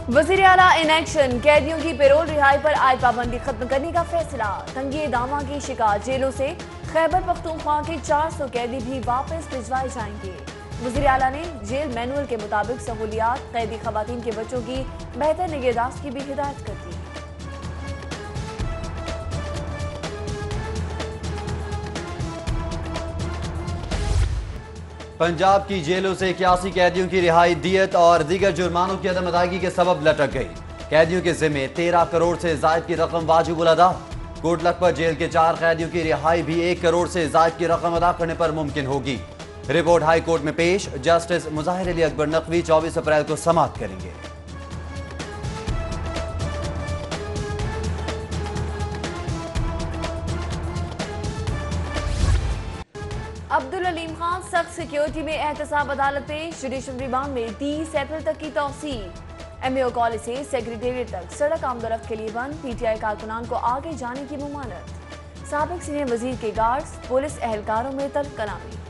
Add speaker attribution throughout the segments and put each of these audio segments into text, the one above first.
Speaker 1: وزیر اعلیٰ in action, قیدیوں کی پیرول رہائی پر عائد پابندی ختم کرنے کا فیصلہ۔ تنگی دامہ کی شکار جیلوں سے خیبر پختونخوا کے 400 قیدی بھی واپس بھجوائے جائیں گے۔ وزیر اعلیٰ نے جیل مینول کے مطابق سہولیات، قیدی خواتین کے بچوں کی بہتر نگہداشت کی بھی ہدایت کر دی۔
Speaker 2: پنجاب کی جیلوں سے 81 قیدیوں کی رہائی دیت اور دیگر جرمانوں کی عدم ادائیگی کے سبب لٹک گئی۔ قیدیوں کے ذمے 13 کروڑ سے زائد کی رقم واجب الادا۔ کوٹ لکھپت جیل کے 4 قیدیوں کی رہائی بھی 1 کروڑ سے زائد کی رقم ادا کرنے پر ممکن ہوگی۔ رپورٹ ہائی کورٹ میں پیش، جسٹس مظاہر علی اکبر نقوی 24 اپریل کو سماعت کریں گے۔
Speaker 1: عبدالعلیم خان سخت سیکیورٹی میں احتساب عدالت پیش، جوڈیشل ریمانڈ میں 30 اپریل تک کی توسیع۔ ایم اے او کالج سے سیکریٹریٹ تک سڑک آمد و رفت کے لیے بند، پی ٹی آئی کارکنان کو آگے جانے کی ممانعت۔ سابق سینئر وزیر کے گارڈز، پولیس اہلکاروں میں تلخ کلامی۔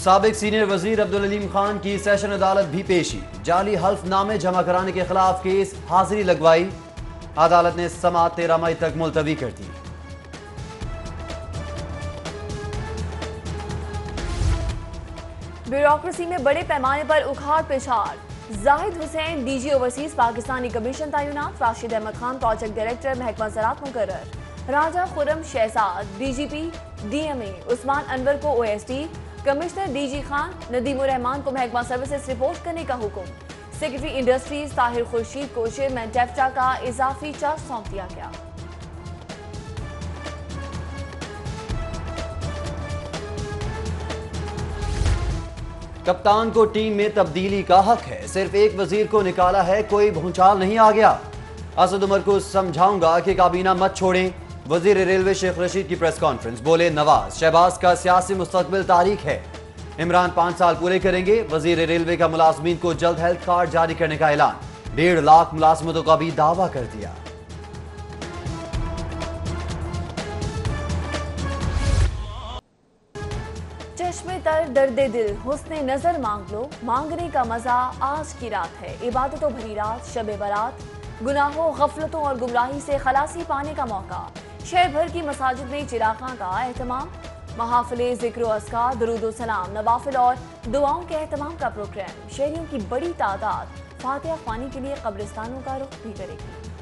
Speaker 2: سابق سینئر وزیر عبدالعلیم خان کی سیشن عدالت بھی پیشی، جعلی حلف نامے جمع کرانے کے خلاف کیس حاضری لگوائی۔ عدالت نے سماعت 13 مئی تک ملتوی کر دی۔
Speaker 1: بیوروکریسی میں بڑے پیمانے پر اکھاڑ پچھاڑ، Zahid Hussain D G overseas Pakistani commission تعینات، راشد احمد خان پروجیکٹ ڈائریکٹر محکمہ زراعت مقرر، Raja Khurram Shahzad D G P D M A, Usman Anwar کو O S D, commissioner D G Khan Nadeem ur-Rehman کو محکمہ سروسز رپورٹ کرنے کا حکم۔ سیکرٹری انڈسٹریز طاہر خورشید کو چیئرمین ٹیفٹا کا اضافی چارج سونپ دیا گیا۔
Speaker 2: کپتان کو ٹیم میں تبدیلی کا حق ہے، صرف ایک وزیر کو نکالا ہے، کوئی بھونچال نہیں آ گیا۔ اسد عمر کو سمجھاؤں گا کہ کابینہ مت چھوڑیں۔ وزیر ریلوے شیخ رشید کی پریس کانفرنس، بولے نواز شہباز کا سیاسی مستقبل تاریک ہے، عمران 5 سال پورے کریں گے۔ وزیر ریلوے کا ملازمین کو جلد ہیلتھ کارڈ جاری کرنے کا اعلان، 1.5 لاکھ ملازمتوں کا بھی دعویٰ کر دیا۔
Speaker 1: چشمے تر درد دل، حسن نظر مانگ لو، مانگنے کا مزہ آج کی رات ہے۔ عبادتوں بھری رات، شب برات، گناہوں، غفلتوں اور گمراہی سے خلاصی پانے کا موقع۔ شہر بھر کی مساجد میں چراغاں کا اہتمام، محافل ذکر و اذکار، درود و سلام، نوافل اور دعاؤں کے اہتمام کا پروگرام۔ شہریوں کی بڑی تعداد فاتحہ خوانی کے لیے قبرستانوں کا رخ بھی کرے گی۔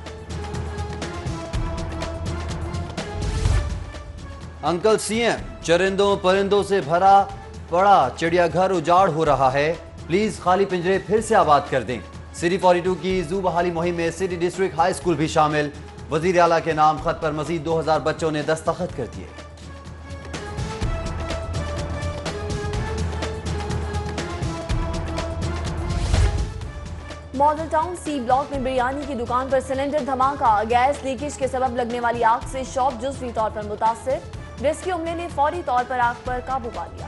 Speaker 2: انکل سی ایم، چرندوں پرندوں سے بھرا پڑا چڑیا گھر اجاڑ ہو رہا ہے، پلیز خالی پنجرے پھر سے آباد کر دیں۔ سٹی 42 کی زو بحالی مہم میں سٹی ڈسٹرکٹ ہائی اسکول بھی شامل، وزیر اعلیٰ کے نام خط پر مزید 2000 بچوں نے دستخط کر دیے۔
Speaker 1: ماڈل ٹاؤن سی بلاک میں بریانی کی دکان پر سلنڈر دھماکہ، گیس لیکیج کے سبب لگنے والی آگ سے شاپ جزوی طور پر متاثر، ریسکیو عملے نے فوری طور پر آگ پر قابو پا لیا۔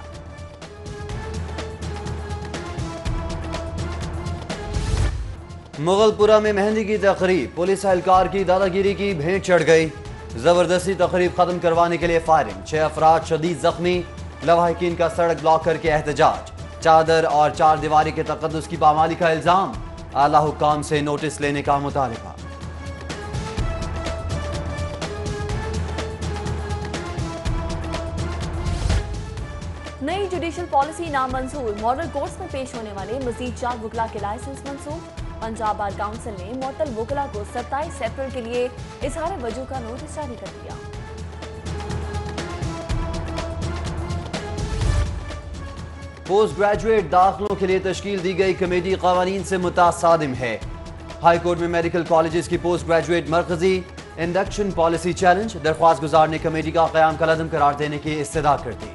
Speaker 2: مغل پورہ میں مہندی کی تقریب، پولیس اہلکار کی دادا گیری کی بھینٹ چڑھ گئی، زبردستی تقریب ختم کروانے کے لیے فائرنگ، 6 افراد شدید زخمی، لواحقین کا سڑک بلاک کر کے احتجاج، چادر اور 4 دیواری کے تقدس کی پامالی کا الزام، اعلی حکام سے نوٹس لینے کا مطالبہ۔
Speaker 1: نئی جوڈیشل پالیسی نامنظور، ماڈل کورٹس میں پیش ہونے والے مزید 4 وکلا کے لائسنس منسوخ۔ پنجاب بار کونسل نے معطل وکلا کو 27 اپریل کے لیے اظہار وجوہ کا نوٹس جاری کر دیا۔
Speaker 2: پوسٹ گریجویٹ داخلوں کے لیے تشکیل دی گئی کمیٹی قوانین سے متصادم ہے۔ ہائی کورٹ میں میڈیکل کالجز کی پوسٹ گریجویٹ مرکزی انڈکشن پالیسی چیلنج، درخواست گزار نے کمیٹی کا قیام کالعدم قرار دینے کی استدعا کر دی۔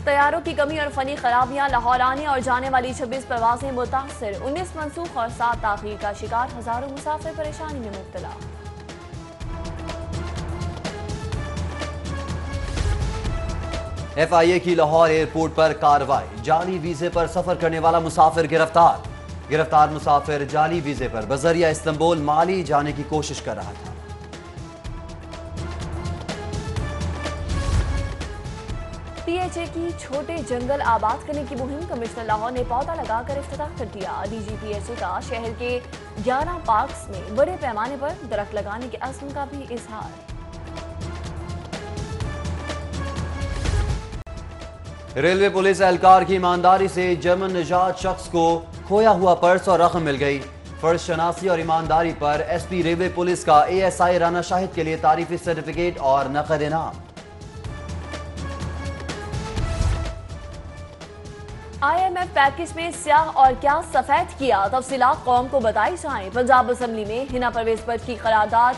Speaker 1: طیاروں کی کمی اور فنی خرابیاں، لاہور آنے اور جانے والی 26 پروازیں متاثر، 19 منسوخ اور 7 تاخیر کا شکار، ہزاروں مسافر پریشانی میں مبتلا۔
Speaker 2: ایف آئی اے کی لاہور ایئرپورٹ پر کارروائی، جعلی ویزے پر سفر کرنے والا مسافر گرفتار، गिरफ्तार मुसाफिर जाली वीजे पर बजरिया इस्तांबुल माली जाने की कोशिश कर रहा था।
Speaker 1: पीएचए की छोटे जंगल आबाद करने की मुहिम कमिश्नर लाहौर ने पौधा लगाकर इफ्तिताह कर दिया। डीजी पीएचए का शहर के 11 पार्क्स में बड़े पैमाने पर दरख्त लगाने के अज़्म का भी इजहार।
Speaker 2: रेलवे पुलिस एहलकार की ईमानदारी से जर्मन निजात शख्स को खोया हुआ पर्स और रकम मिल गई। फर्ज शनासी और ईमानदारी पर एसपी रेलवे पुलिस का एएसआई राना शाहिद के लिए तारीफी सर्टिफिकेट और नकद इनाम।
Speaker 1: IMF पैकेज में स्याह और क्या सफेद किया, तफसीलात कौम को बताई जाएं। पंजाब असम्बली में हिना परवेज बट की करारदाद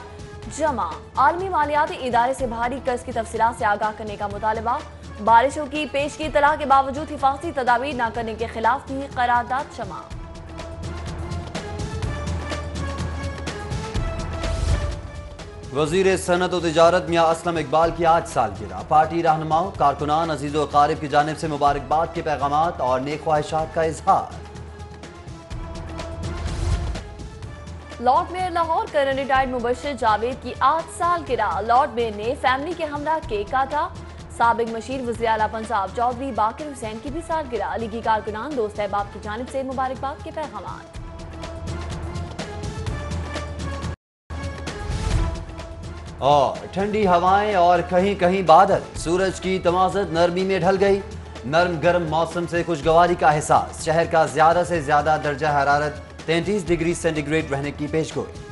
Speaker 1: जमा। आलमी मालियाती इदारे से भारी कर्ज की तफसीलात से आगाह करने का मुतालबा। बारिशों की पेशगी इत्तला के बावजूद हिफाजती तदाबीर न करने के खिलाफ भी करारदाद जमा।
Speaker 2: वजीर सनत और तिजारत मियां असलम इकबाल की आज सालगिरह। पार्टी रहनुमाओं, कारकुनान, अजीज़ो क़ारिब की जानिब से मुबारकबाद के पैगामात और नेक ख्वाहिशात का इजहार।
Speaker 1: Lord mayor Lahore current retired Mubashir Javed की आज सालगिरह। लॉर्ड मेयर ने फैमिली के हमरा केक काटा। साबिक मशीर वज़ीर आला पंजाब चौधरी बाकिर हुसैन की भी सालगिरह। लीगी कारकुनान, दोस्त अहबाब की जानिब से मुबारकबाद के पैगामात।
Speaker 2: और ठंडी हवाएं और कहीं कहीं बादल, सूरज की तमाज़त नरमी में ढल गई। नरम गर्म मौसम से खुशगवारी का एहसास। शहर का ज्यादा से ज्यादा दर्जा हरारत 33 डिग्री सेंटीग्रेड रहने की पेशगोई।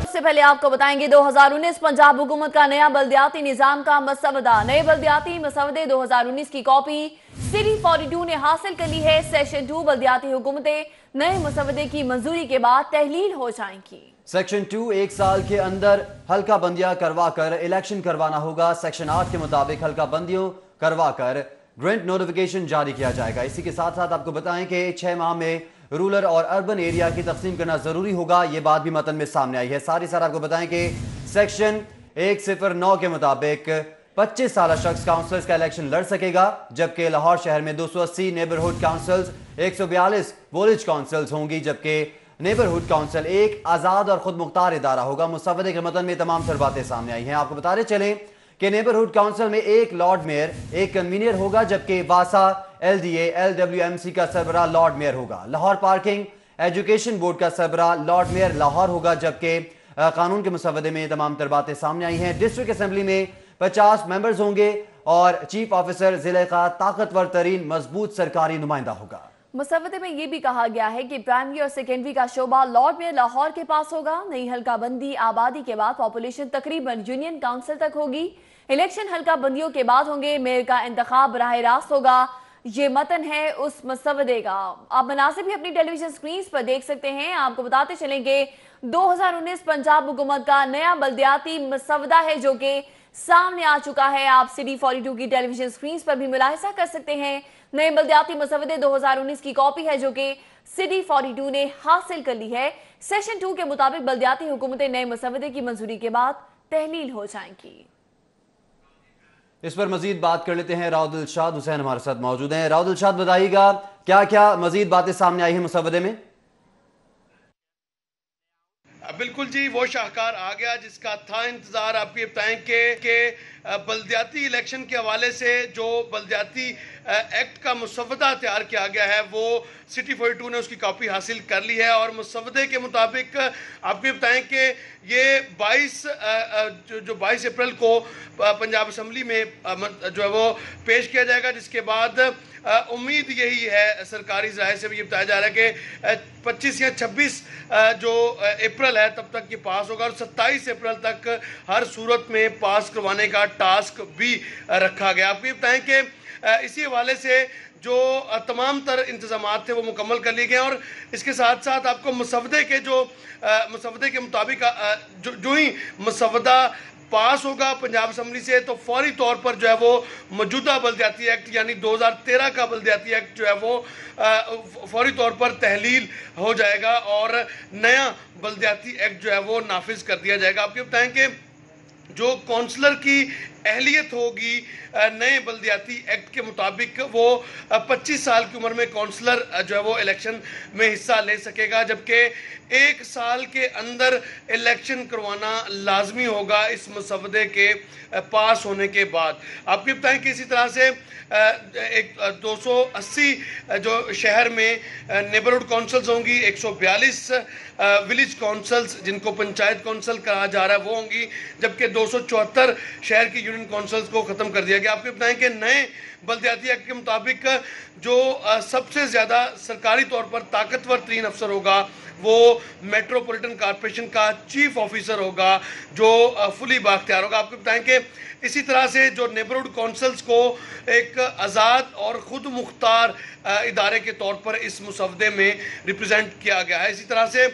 Speaker 1: सबसे पहले आपको बताएंगे 2019 पंजाब हुकूमत का नया बल्दियाती निजाम का मसवदा। नए बल्दियाती मसवदे 2019 की कॉपी सिटी 42 ने हासिल कर ली है। सेक्शन 2 बल्दियाती हुकूमतें नए मसवदे की मंजूरी के बाद तहलील हो जाएंगी।
Speaker 2: सेक्शन 2 एक साल के अंदर हल्का बंदियां करवा कर इलेक्शन करवाना होगा। सेक्शन 8 के मुताबिक हल्का बंदियों करवा कर ग्रांट नोटिफिकेशन जारी किया जाएगा। इसी के साथ साथ आपको बताएं कि 6 माह में रूरल और अर्बन एरिया की तकसीम करना जरूरी होगा। ये बात भी मतन में सामने आई है। साथ ही साथ आपको बताएं कि सेक्शन 109 के मुताबिक 25 साल शख्स काउंसलर्स का इलेक्शन लड़ सकेगा, जबकि लाहौर शहर में 280 नेबरहुड काउंसिल्स, 142 विलेज काउंसिल्स होंगी, जबकि नेबरहुड काउंसिल एक आजाद और खुद मुख्तार इदारा होगा। मुसवदे के मतन में तमाम तर बातें सामने आई हैं। आपको बताते चलें कि नेबरहुड काउंसिल में एक लॉर्ड मेयर, एक कन्वीनियर होगा, जबकि वासा LDA LWMC का सरबराह लॉर्ड मेयर होगा। लाहौर पार्किंग एजुकेशन बोर्ड का सरबराह लॉर्ड मेयर लाहौर होगा, जबकि कानून के मुसवदे में तमाम तर बातें सामने आई हैं। डिस्ट्रिक्ट असेंबली में 50 मेंबर्स होंगे और चीफ ऑफिसर जिले का ताकतवर तरीन मजबूत सरकारी नुमाइंदा होगा।
Speaker 1: मुसवदे में यह भी कहा गया है कि प्राइमरी और सेकेंडरी का शोबा लॉर्ड मेयर लाहौर के पास होगा। नई हल्का बंदी आबादी के बाद पॉपुलेशन तकरीबन यूनियन काउंसिल तक होगी। इलेक्शन हल्का बंदियों के बाद होंगे। मेयर का इंतखाब बराह रास्त होगा। ये मतन है उस मसवदे का। आप मनासिब भी अपनी टेलीविजन स्क्रीन पर देख सकते हैं। आपको बताते चलेंगे 2019 पंजाब हुकूमत का नया बल्दियाती मसवदा है जो कि सामने आ चुका है। आप सिटी 42 की टेलीविजन स्क्रीन पर भी मुलाहिजा कर सकते हैं। नए बल्दियाती मसवदे 2019 की कॉपी है जो कि सिटी 42 ने हासिल कर ली है। सेशन 2 के मुताबिक बल्दियाती हुकूमतें नए मसवदे की मंजूरी के बाद तहलील हो जाएंगी।
Speaker 2: इस पर मजीद बात कर लेते हैं। राव दिलशाद हुसैन हमारे साथ मौजूद हैं। राव दिलशाद, बताइएगा क्या क्या मजीद बातें सामने आई हैं मुसवदे में?
Speaker 3: बिल्कुल जी, वो शाहकार आ गया जिसका था इंतजार। आप ये बताएं कि बल्दियाती इलेक्शन के हवाले से जो बल्दियाती एक्ट का मुसवदा तैयार किया गया है वो सिटी 42 ने उसकी कॉपी हासिल कर ली है। और मुसवदे के मुताबिक आप ये बताएं कि ये 22 अप्रैल को पंजाब असम्बली में जो है वो पेश किया जाएगा, जिसके बाद उम्मीद यही है, सरकारी ज़राए से भी ये बताया जा रहा है कि 25 या 26 जो अप्रैल है तब तक ये पास होगा। और 27 अप्रैल तक हर सूरत में पास करवाने का टास्क भी रखा गया। आपको ये बताएं कि इसी हवाले से जो तमाम तर इंतजामात थे वो मुकम्मल कर लिए गए। और इसके साथ साथ आपको मुसवदे के मुताबिक जो ही मुसवदा पास होगा पंजाब असम्बली से तो फौरी तौर पर जो है वो मौजूदा बलदियाती एक्ट यानी 2013 का बलदियाती एक्ट जो है वो फौरी तौर पर तहलील हो जाएगा और नया बलदियाती एक्ट जो है वो नाफिज कर दिया जाएगा। आपको बताएं कि जो काउंसलर की अहलियत होगी नए बलदियाती एक्ट के मुताबिक वो 25 साल की उम्र में काउंसलर जो है वो इलेक्शन में हिस्सा ले सकेगा, जबकि 1 साल के अंदर इलेक्शन करवाना लाजमी होगा इस मसवदे के पास होने के बाद। आपको बताएं कि इसी तरह से एक 280 जो शहर में नेबरहुड काउंसिल्स होंगी, 142 विलेज काउंसिल्स जिनको पंचायत काउंसिल कहा जा रहा है वो होंगी, जबकि 274 शहर की यूनियन काउंसिल्स को ख़त्म कर दिया गया। आपको बताएं कि नए बलदियाती एक्ट के मुताबिक जो सबसे ज़्यादा सरकारी तौर पर ताकतवर तरीन अफसर होगा वो मेट्रोपॉलिटन कॉरपोरेशन का चीफ ऑफिसर होगा जो फुली बाख्तियार होगा। आपको बताएं कि इसी तरह से जो नेबरहुड काउंसिल्स को एक आज़ाद और ख़ुद मुख्तार इदारे के तौर पर इस मुसवदे में रिप्रेजेंट किया गया है। इसी तरह से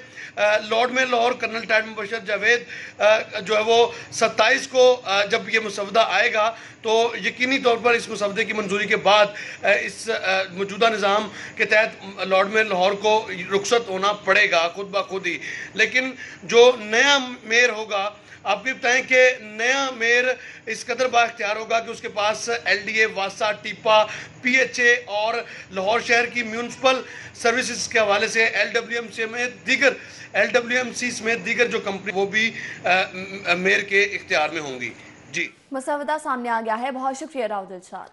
Speaker 3: लॉर्ड में लाहौर कर्नल टाइड मुबशर जावेद जो है वो 27 को जब ये मुसवदा आएगा तो यकीनी तौर पर इस मुसवदे की मंजूरी के बाद इस मौजूदा निज़ाम के तहत लॉर्ड में लाहौर को रुखसत होना पड़ेगा खुद ब खुद ही। लेकिन जो नया मेयर होगा, आपको बताएं कि नया मेयर इस कदर बाख्तियार होगा कि उसके पास LDA, वासा, टीपा, PHA और लाहौर शहर की म्यूनसिपल सर्विसेज के हवाले से LWMC समेत दीगर जो कंपनी वो भी मेयर के इख्तियार में होंगी। जी,
Speaker 1: मसवदा सामने आ गया है। बहुत शुक्रिया राव दिलशाद।